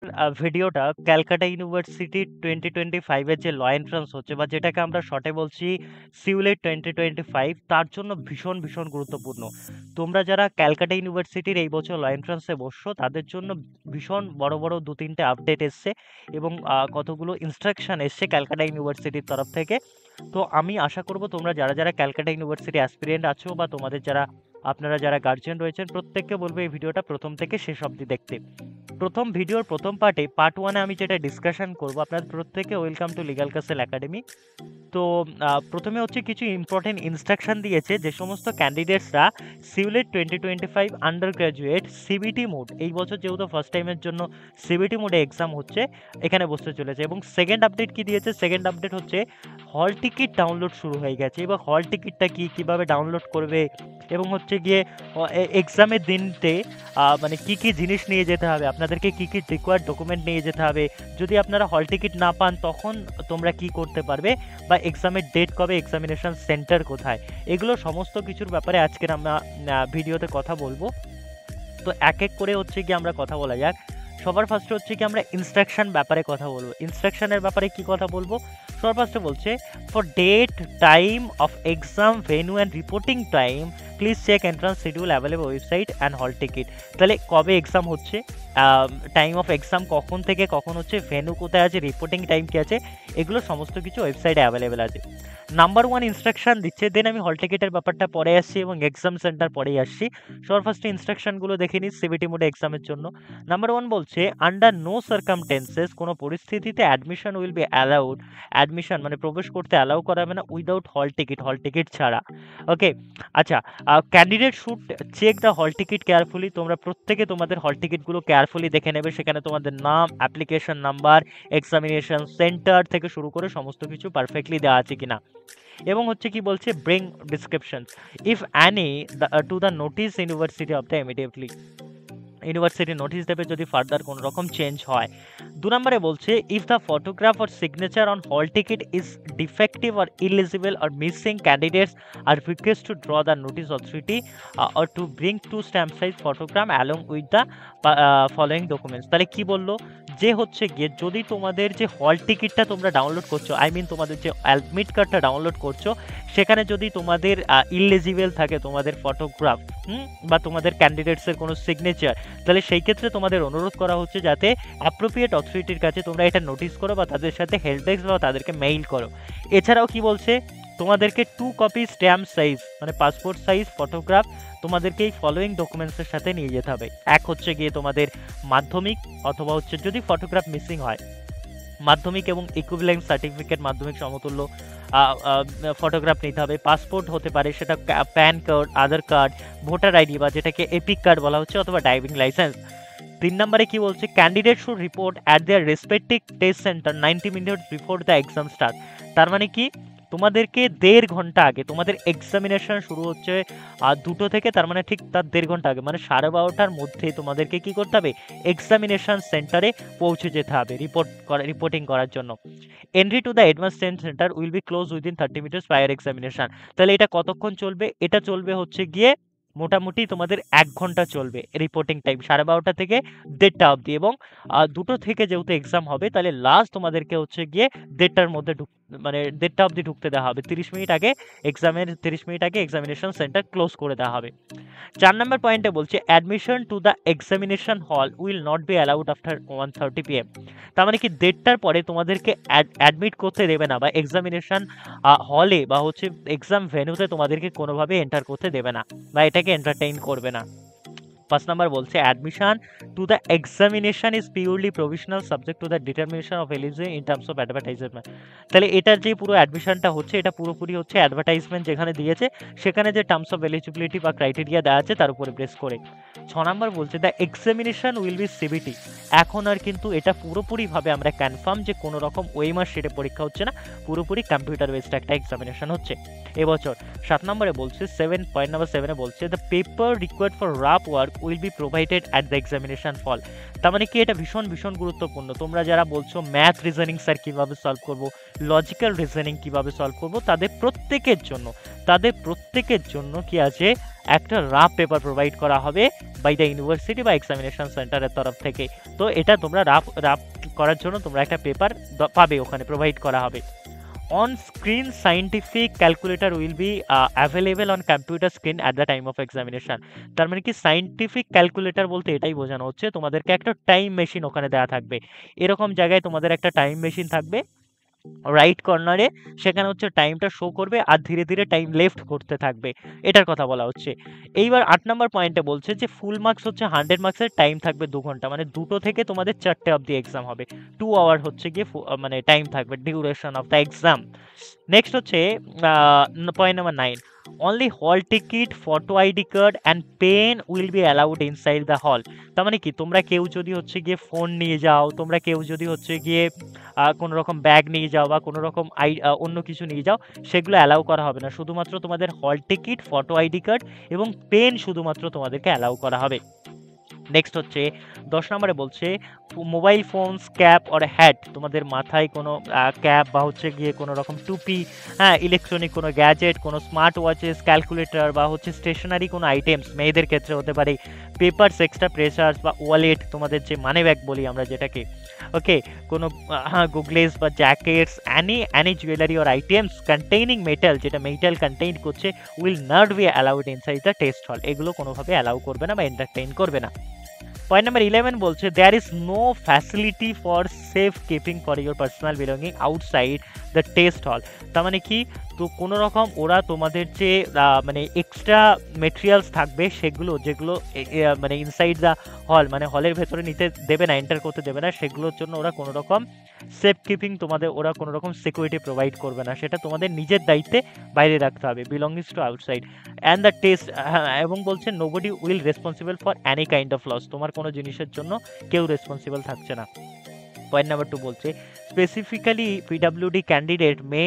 ভিডিওটা ক্যালকাটা ইউনিভার্সিটি 2025 এর যে ল এন্ট্রান্স হচ্ছে বা যেটাকে আমরা শর্টে বলছি সিউলেট 2025 তার জন্য ভীষণ ভীষণ গুরুত্বপূর্ণ। তোমরা যারা ক্যালকাটা ইউনিভার্সিটির এই বছর ল এন্ট্রান্সে বসছো তাদের জন্য ভীষণ বড় বড় 2-3টে আপডেট এসছে এবং কতগুলো ইনস্ট্রাকশন এসছে ক্যালকাটা ইউনিভার্সিটির তরফ থেকে। তো আমি আশা করব তোমরা যারা যারা ক্যালকাটা ইউনিভার্সিটি অ্যাসপিরেন্ট আছো বা তোমাদের যারা আপনারা যারা গার্জিয়ান রয়েছেন প্রত্যেককে বলবো এই ভিডিওটা প্রথম থেকে শেষ অবধি দেখতে। প্রথম ভিডিওর প্রথম পার্টে পার্ট 1 এ আমি যেটা ডিসকাশন করব আপনাদের প্রত্যেককে welcome to legal castle academy. তো প্রথমে হচ্ছে কিছু ইম্পর্টেন্ট ইনস্ট্রাকশন দিয়েছে যে সমস্ত ক্যান্ডিডেটসরা সিউলেট 2025 আন্ডার গ্র্যাজুয়েট সিবিটি মোড এই বছর যেহেতু ফার্স্ট টাইমের জন্য সিবিটি মোডে এক্সাম হচ্ছে এখানে বসতে চলেছে। এবং সেকেন্ড আপডেট কি দিয়েছে, সেকেন্ড আপডেট হচ্ছে হল টিকিট ডাউনলোড শুরু হয়ে গেছে। এবার হল টিকিটটা কি কিভাবে ডাউনলোড করবে এবং হচ্ছে গিয়ে এক্সামের দিনতে মানে কি কি জিনিস নিয়ে যেতে হবে, আপনাদেরকে কি কি রিকোয়ার্ড ডকুমেন্ট নিয়ে যেতে হবে, যদি আপনারা হল টিকিট না পান তখন তোমরা কি করতে পারবে, বা এক্সামের ডেট কবে, এক্সামিনেশন সেন্টার কোথায়, এগুলো সমস্ত কিছুর ব্যাপারে আজকের আমরা ভিডিওতে কথা বলবো। তো এক এক করে হচ্ছে কি আমরা কথা বলা যাক। সবার ফার্স্টে হচ্ছে কি আমরা ইনস্ট্রাকশন ব্যাপারে কথা বলবো। ইনস্ট্রাকশনের ব্যাপারে কি কথা বলবো, সবার ফার্স্টে বলছে for date time of exam venue and reporting time please check entrance schedule available website and hall ticket. তাহলে কবে এক্সাম হচ্ছে, টাইম অফ এক্সাম কখন থেকে কখন হচ্ছে, ভেন্যু কোথায় আছে, রিপোর্টিং টাইম কি আছে, এগুলো সমস্ত কিছু ওয়েবসাইটে অ্যাভেলেবেল আছে। নাম্বার 1 ইনস্ট্রাকশন দিচ্ছে, দেন আমি হল টিকিটের ব্যাপারটা পরে আসছি এবং এক্সাম সেন্টার পরেই আসছি। সবার ফার্স্টে ইনস্ট্রাকশনগুলো দেখে নিই সিবিটি মোডে এক্সামের জন্য। নাম্বার 1 বলছে আন্ডার নো সার্কামটেন্সেস কোনো পরিস্থিতিতে admission will be allowed, admission মানে প্রবেশ করতে অ্যালাউ করা হবে না উইদাউট হল টিকিট, হল টিকিট ছাড়া। ওকে, আচ্ছা, candidate should check the hall ticket carefully. তোমরা প্রত্যেকে তোমাদের হল টিকিটগুলো কেয়ারফুলি দেখে নেবে, সেখানে তোমাদের নাম, অ্যাপ্লিকেশন নাম্বার, এক্সামিনেশন সেন্টার থেকে শুরু করে সমস্ত কিছু পারফেক্টলি দেওয়া আছে কিনা। এবং হচ্ছে কি বলছে bring description if any to the notice university of the immediately, university notice দেবে যদি ফার্দার কোনো রকম চেঞ্জ হয়। 2 নম্বরে বলছে if the photograph or signature on hall ticket is defective or illegible or missing, candidates are request to draw the notice authority or to bring 2 stamp size photograph along with the following documents. তাহলে কি বললো, যে হচ্ছে গিয়ে যদি তোমাদের যে হল টিকিটটা তোমরা ডাউনলোড করছো, আই মিন তোমাদের যে অ্যাডমিট কার্ডটা ডাউনলোড করছো, সেখানে যদি তোমাদের ইলিজিবল থাকে তোমাদের ফটোগ্রাফ বা তোমাদের ক্যান্ডিডেটসের কোনো সিগনেচার, তাহলে সেই ক্ষেত্রে তোমাদের অনুরোধ করা হচ্ছে যাতে অ্যাপ্রোপ্রিয়েট অথরিটির কাছে তোমরা এটা নোটিস করো বা তাদের সাথে হেল্প ডেস্ক বা তাদেরকে মেইল করো। এছাড়াও কি বলছে, তোমাদেরকে 2 কপি স্ট্যাম্প সাইজ মানে পাসপোর্ট সাইজ ফটোগ্রাফ তোমাদেরকে এই ফলোয়িং ডকুমেন্টসের সাথে নিয়ে যেতে হবে। এক হচ্ছে গিয়ে তোমাদের মাধ্যমিক, অথবা হচ্ছে যদি ফটোগ্রাফ মিসিং হয় মাধ্যমিক এবং ইকুইভ্যালেন্ট সার্টিফিকেট, মাধ্যমিক সমতুল্য ফটোগ্রাফ নিতে হবে। পাসপোর্ট হতে পারে, সেটা প্যান কার্ড, আধার কার্ড, ভোটার আইডি বা যেটাকে এপিক কার্ড বলা হচ্ছে, অথবা ড্রাইভিং লাইসেন্স। 3 নম্বরে কি বলছে, candidate should report at their respective test centre 90 minute before the exam start. তার মানে কি, তোমাদেরকে 1.5 ঘন্টা আগে, তোমাদের এক্সামিনেশন শুরু হচ্ছে 2টো থেকে, তার মানে ঠিক তার 1.5 ঘন্টা আগে মানে 12:30টার মধ্যে তোমাদেরকে কি করতে হবে, এক্সামিনেশন সেন্টারে পৌঁছে যেতে হবে রিপোর্টিং করার জন্য। Entry to the advance centre will B close within 30 minutes prior examination. তাহলে এটা কতক্ষণ চলবে, এটা চলবে হচ্ছে গিয়ে মোটামুটি তোমাদের 1 ঘন্টা চলবে রিপোর্টিং টাইম, 12:30 থেকে 1:30 অবধি। এবং 2টো থেকে যেহেতু এক্সাম হবে তাহলে লাস্ট তোমাদেরকে হচ্ছে গিয়ে 1:30টার মধ্যে মানে 1:30 অবধি ঢুকতে দেওয়া হবে। 30 মিনিট আগে এক্সামের 30 মিনিট আগে এক্সামিনেশন সেন্টার ক্লোজ করে দেওয়া হবে। 4 নম্বর পয়েন্টে বলছে অ্যাডমিশন টু দ্য এক্সামিনেশন হল will not be allowed after 1:30 PM। তার মানে কি 1:30টার পরে তোমাদেরকে অ্যাডমিট করতে দেবে না, বা এক্সামিনেশন হলে বা হচ্ছে এক্সাম ভেন্যুতে তোমাদেরকে কোনোভাবে এন্টার করতে দেবে না, বা এটাকে এন্টারটেইন করবে না। 5 নাম্বার বলছে admission to the examination is purely provisional subject to the determination of eligibility in terms of advertisement. তাহলে এটার যে পুরো অ্যাডমিশনটা হচ্ছে এটা পুরোপুরি হচ্ছে অ্যাডভার্টাইজমেন্ট যেখানে দিয়েছে সেখানে যে টার্মস অফ এলিজিবিলিটি বা ক্রাইটেরিয়া দেওয়া আছে তার উপরে বেস করে। 6 নাম্বার বলছে the examination will be CBT. এখন আর কিন্তু এটা পুরোপুরিভাবে আমরা কনফার্ম যে কোনো রকম ওএমআর শিটে পরীক্ষা হচ্ছে না, পুরোপুরি কম্পিউটার বেসড একটা এক্সামিনেশন হচ্ছে এবছর। 7 নম্বরে বলছে পয়েন্ট নাম্বার 7 বলছে the paper required for rough work will be provided at the examination হল। তার মানে কি এটা ভীষণ ভীষণ গুরুত্বপূর্ণ। তোমরা যারা বলছো ম্যাথ রিজনিং স্যার কীভাবে সলভ করব, লজিক্যাল রিজনিং কীভাবে সলভ করব, তাদের প্রত্যেকের জন্য কি আছে, একটা রাফ পেপার প্রোভাইড করা হবে বাই দ্য ইউনিভার্সিটি বা এক্সামিনেশন সেন্টারের তরফ থেকে। তো এটা তোমরা রাফ করার জন্য তোমরা একটা পেপার পাবে, ওখানে প্রোভাইড করা হবে। On screen scientific calculator will be available on computer screen at the time of examination। তার মানে কি সায়েন্টিফিক ক্যালকুলেটর বলতে এটাই বোঝানো হচ্ছে তোমাদেরকে একটা টাইম মেশিন ওখানে দেওয়া থাকবে। এরকম জায়গায় তোমাদের একটা টাইম মেশিন থাকবে রাইট কর্নারে, সেখানে হচ্ছে টাইমটা শো করবে আর ধীরে ধীরে টাইম লেফট করতে থাকবে, এটার কথা বলা হচ্ছে। এইবার 8 নম্বর পয়েন্টে বলছে যে ফুল মার্কস হচ্ছে 100 মার্কসের, টাইম থাকবে 2 ঘন্টা, মানে 2টো থেকে তোমাদের 4টে অবধি এক্সাম হবে। 2 আওয়ার হচ্ছে গিয়ে মানে টাইম থাকবে, duration of the exam. Next হচ্ছে point number 9, only hall ticket, photo ID card and pen will be allowed inside the hall. তার মানে কি তোমরা কেউ যদি হচ্ছে গিয়ে ফোন নিয়ে যাও, তোমরা কেউ যদি হচ্ছে গিয়ে কোনো রকম ব্যাগ নিয়ে যাও বা কোনো রকম অন্য কিছু নিয়ে যাও, সেগুলো অ্যালাউ করা হবে না। শুধুমাত্র তোমাদের হল টিকিট, ফটো আইডি কার্ড এবং পেন শুধুমাত্র তোমাদেরকে অ্যালাউ করা হবে। নেক্সট হচ্ছে 10 নম্বরে বলছে mobile phones, cap or hat, তোমাদের মাথায় কোনো ক্যাপ বা হচ্ছে গিয়ে কোনো রকম টুপি, হ্যাঁ, ইলেকট্রনিক কোনো গ্যাজেট, কোনো স্মার্ট ওয়াচেস, ক্যালকুলেটর বা হচ্ছে স্টেশনারি কোনো আইটেমস, মেয়েদের ক্ষেত্রে হতে পারে পেপারস, এক্সট্রা প্রেসার্স বা ওয়ালেট, তোমাদের যে মানি ব্যাগ বলি আমরা যেটাকে, ওকে, কোনো গুগলেস বা jackets, any jewellery or items containing metal, যেটা মেটাল কন্টেইন করছে, will not be allowed inside the test hall. এগুলো কোনোভাবে অ্যালাউ করবে না বা এন্টারটেইন করবে না। পয়েন্ট নাম্বার 11 বলছে there is no facility for safe keeping for your personal belonging outside the test hall. তার মানে কি, তো কোনো রকম ওরা তোমাদের যে মানে এক্সট্রা মেটেরিয়ালস থাকবে সেগুলো, যেগুলো মানে ইনসাইড দ্য হল, মানে হলের ভেতরে নিতে দেবে না, এন্টার করতে দেবে না, সেগুলোর জন্য ওরা কোনো রকম সেফ কিপিং, ওরা কোনো রকম সিকিউরিটি প্রোভাইড করবে না, সেটা তোমাদের নিজের দায়িত্বে বাইরে রাখতে হবে, belongings to outside and the test. এবং বলছে nobody will responsible for any kind of loss, তোমার কোনো জিনিসের জন্য কেউ রেসপন্সিবল থাকছে না। পয়েন্ট নাম্বার 2 বলছে specifically PWD candidate may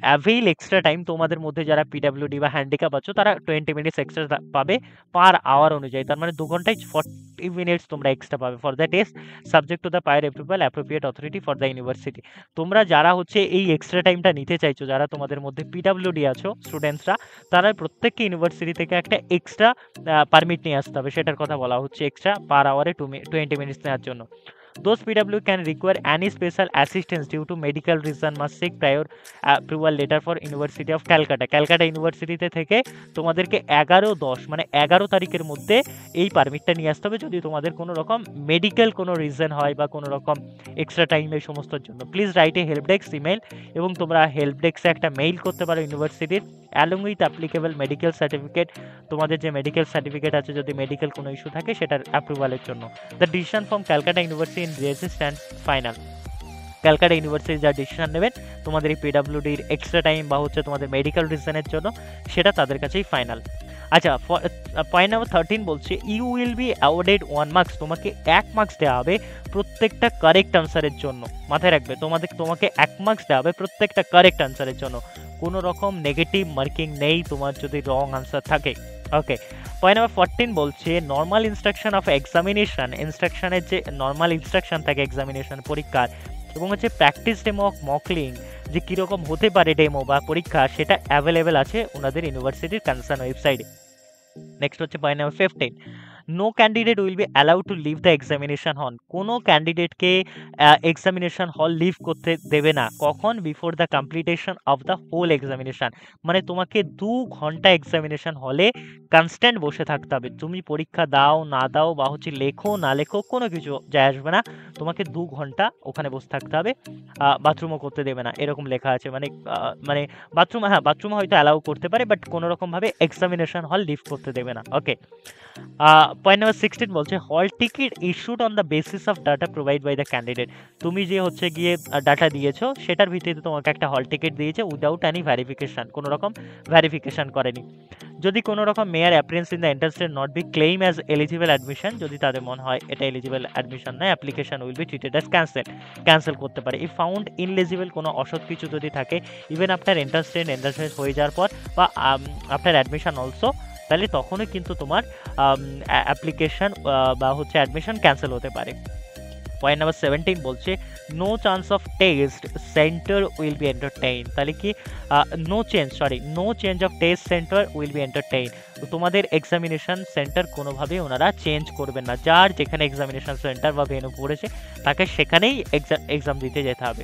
avail extra time, তোমাদের মধ্যে যারা পিডাব্লিউডি বা হ্যান্ডিক্যাপ আছো তারা 20 মিনিটস এক্সট্রা পাবে পার আওয়ার অনুযায়ী। তার মানে 2 ঘন্টায় 40 মিনিটস তোমরা এক্সট্রা পাবে for the test, subject to the prior approval appropriate authority for the university. তোমরা যারা হচ্ছে এই এক্সট্রা টাইমটা নিতে চাইছো, যারা তোমাদের মধ্যে পিডাব্লিউডি আছো স্টুডেন্টসরা, তারা প্রত্যেককে ইউনিভার্সিটি থেকে একটা এক্সট্রা পারমিট নিয়ে আসতে হবে, সেটার কথা বলা হচ্ছে, এক্সট্রা পার আওয়ারে 20 মিনিটস নেওয়ার জন্য। Those PW can require any special assistance due to medical reason must seek prior approval letter for University of Calcutta। Calcutta ইউনিভার্সিটিতে থেকে তোমাদেরকে 11/10 মানে 11 তারিখের মধ্যে এই পারমিটটা নিয়ে আসতে হবে, যদি তোমাদের কোনো রকম মেডিকেল কোনো রিজন হয় বা কোনো রকম এক্সট্রা টাইম এই সমস্তর জন্য। Please write a help desk email, এবং তোমরা হেল্প ডেস্কে একটা মেইল করতে পারো ইউনিভার্সিটির, along with applicable medical certificate, তোমাদের যে মেডিকেল সার্টিফিকেট আছে যদি মেডিকেল কোনো ইস্যু থাকে সেটার অ্যাপ্রুভালের জন্য। The decision from Calcutta university in resistance final. Calcutta university যা ডিসিশন নেবেন তোমাদের এই পিডাব্লিউডির এক্সট্রা টাইম বা হচ্ছে তোমাদের মেডিকেল রিজনের জন্য, সেটা তাদের কাছেই ফাইনাল। আচ্ছা, পয়েন্ট নাম্বার 13 বলছে you will be awarded 1 marks, তোমাকে 1 মার্কস দেওয়া হবে প্রত্যেকটা কারেক্ট আনসারের জন্য। মাথায় রাখবে, তোমাকে 1 মার্কস দেওয়া হবে প্রত্যেকটা কারেক্ট আনসারের জন্য, কোনো রকম নেগেটিভ মার্কিং নেই তোমার যদি রং আনসার থাকে। ওকে, পয়েন্ট নাম্বার 14 বলছে নর্মাল ইনস্ট্রাকশন অফ এক্সামিনেশন, ইনস্ট্রাকশনের যে নর্মাল ইনস্ট্রাকশন থাকে এক্সামিনেশন পরীক্ষার, এবং হচ্ছে প্র্যাকটিস ডেমো অফ মকলিং, যে কীরকম হতে পারে ডেমো বা পরীক্ষা, সেটা অ্যাভেলেবেল আছে ওনাদের ইউনিভার্সিটির কনসার্ন ওয়েবসাইটে। নেক্সট হচ্ছে point number 15, no candidate will be allowed to leave the examination hall. কোনো ক্যান্ডিডেটকে এক্সামিনেশন হল লিভ করতে দেবে না, কখন, before the completion of the whole examination, মানে তোমাকে 2 ঘন্টা এক্সামিনেশন হলে কনস্ট্যান্ট বসে থাকতে হবে, তুমি পরীক্ষা দাও না দাও বা হচ্ছে লেখো না লেখো কোনো কিছু যায় আসবে না, তোমাকে 2 ঘন্টা ওখানে বসে থাকতে হবে, বাথরুমও করতে দেবে না, এরকম লেখা আছে, মানে বাথরুম হয়তো অ্যালাউ করতে পারে, বাট কোনো রকমভাবে এক্সামিনেশন হল লিভ করতে দেবে না। ওকে, পয়েন্ট নাম্বার 16 বলছে hall ticket issued on the basis of data provide by the candidate, তুমি যে হচ্ছে গিয়ে ডাটা দিয়েছো সেটার ভিত্তিতে তোমাকে একটা হল টিকিট দিয়েছে উইদাউট এনি ভ্যারিফিকেশন, কোনো রকম ভ্যারিফিকেশন করেনি। যদি কোনো রকম mere appearance in the interested not be claim as eligible admission, যদি তাদের মনে হয় এটা এলিজিবল অ্যাডমিশন নয়, application will be treated as cancel করতে পারে। ইফ ফাউন্ড ইনএলিজিবল, কোনো অসৎ কিছু যদি থাকে, ইভেন আপনার ইন্টারেস্টেড হয়ে যাওয়ার পর বা আপনার অ্যাডমিশন অলসো তাহলে তখনই কিন্তু তোমার অ্যাপ্লিকেশন বা হচ্ছে অ্যাডমিশন ক্যান্সেল হতে পারে। পয়েন্ট নাম্বার 17 বলছে no chance of test centre will be entertain. তাহলে কি no change of test centre will be entertain. তো তোমাদের এক্সামিনেশন সেন্টার কোনোভাবেই ওনারা চেঞ্জ করবেন না, যার যেখানে এক্সামিনেশন সেন্টার বা ভেন্যু পড়েছে তাকে সেখানেই এক্সাম দিতে যেতে হবে।